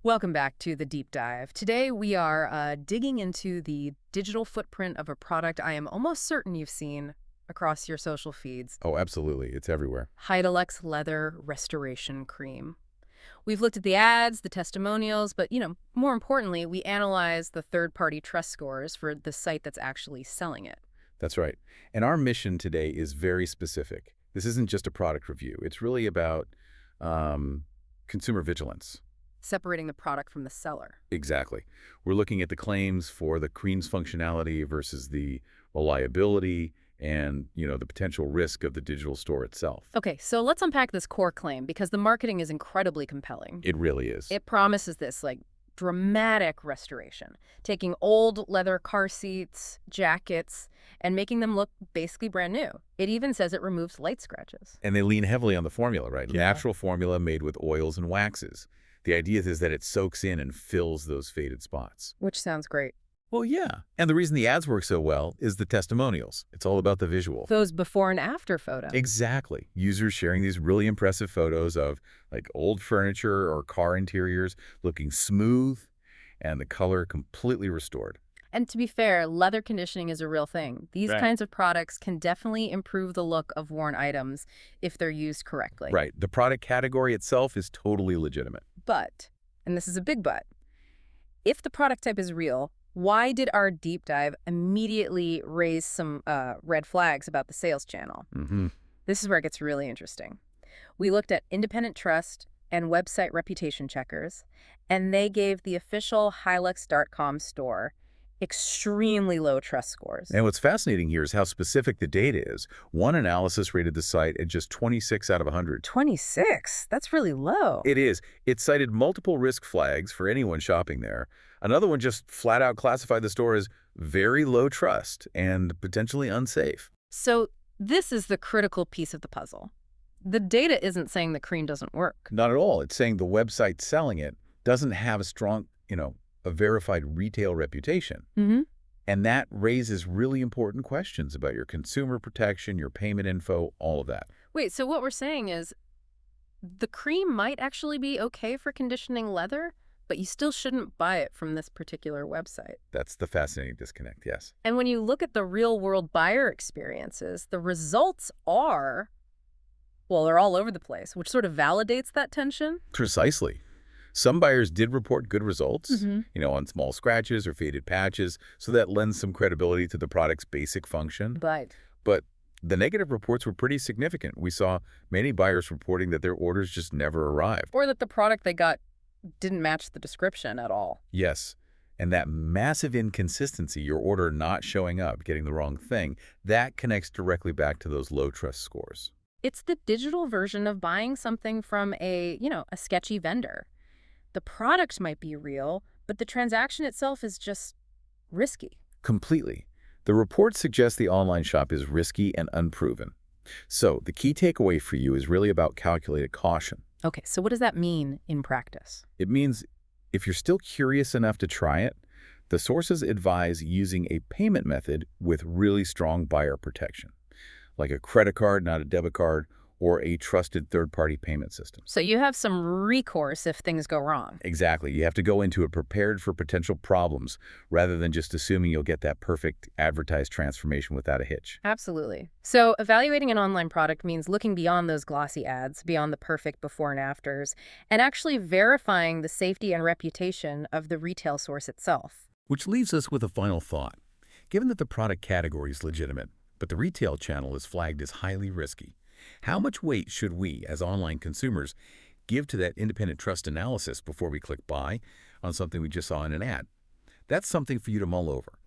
Welcome back to the deep dive. Today we are digging into the digital footprint of a product I am almost certain you've seen across your social feeds, Oh, absolutely. It's everywhere. Heidelux Leather Restoration Cream. We've looked at the ads, the testimonials, but, more importantly, we analyzed the third-party trust scores for the site that's actually selling it. That's right. And our mission today is very specific. This isn't just a product review. It's really about um, consumer vigilance. Separating the product from the seller. Exactly. We're looking at the claims for the cream's functionality versus the reliability and, the potential risk of the digital store itself. Okay, so let's unpack this core claim because the marketing is incredibly compelling. It really is. It promises this, dramatic restoration, taking old leather car seats, jackets, and making them look basically brand new. It even says it removes light scratches. And they lean heavily on the formula, right? Yeah. Natural formula made with oils and waxes. The idea is that it soaks in and fills those faded spots. Which sounds great. Well, yeah. And the reason the ads work so well is the testimonials. It's all about the visual. Those before and after photos. Exactly. Users sharing these really impressive photos of old furniture or car interiors looking smooth and the color completely restored. And to be fair, leather conditioning is a real thing. These Right. kinds of products can definitely improve the look of worn items if they're used correctly. Right. The product category itself is totally legitimate. But, and this is a big but, if the product type is real, why did our deep dive immediately raise some red flags about the sales channel? Mm-hmm. This is where it gets really interesting. We looked at independent trust and website reputation checkers, and they gave the official Hilux.com store extremely low trust scores. And what's fascinating here is how specific the data is. One analysis rated the site at just 26 out of 100. 26? That's really low. It is. It cited multiple risk flags for anyone shopping there. Another one just flat out classified the store as very low trust and potentially unsafe. So this is the critical piece of the puzzle. The data isn't saying the cream doesn't work. Not at all. It's saying the website selling it doesn't have a strong, a verified retail reputation. Mm-hmm. And that raises really important questions about your consumer protection, your payment info, all of that. Wait, so what we're saying is the cream might actually be okay for conditioning leather, but you still shouldn't buy it from this particular website. That's the fascinating disconnect, yes. And when you look at the real-world buyer experiences, the results are, well, they're all over the place, which sort of validates that tension. Precisely. Some buyers did report good results, Mm-hmm. on small scratches or faded patches, so that lends some credibility to the product's basic function. But But the negative reports were pretty significant. We saw many buyers reporting that their orders just never arrived. or that the product they got didn't match the description at all. Yes, and that massive inconsistency, your order not showing up, getting the wrong thing, that connects directly back to those low trust scores. It's the digital version of buying something from a sketchy vendor. The product might be real, but the transaction itself is just risky. Completely. The report suggests the online shop is risky and unproven. So the key takeaway for you is really about calculated caution. Okay, so what does that mean in practice? It means if you're still curious enough to try it, the sources advise using a payment method with really strong buyer protection, like a credit card, not a debit card, or a trusted third-party payment system. So you have some recourse if things go wrong. Exactly. You have to go into it prepared for potential problems rather than just assuming you'll get that perfect advertised transformation without a hitch. Absolutely. So evaluating an online product means looking beyond those glossy ads, beyond the perfect before and afters, and actually verifying the safety and reputation of the retail source itself. Which leaves us with a final thought. Given that the product category is legitimate, but the retail channel is flagged as highly risky, how much weight should we, as online consumers, give to that independent trust analysis before we click buy on something we just saw in an ad? That's something for you to mull over.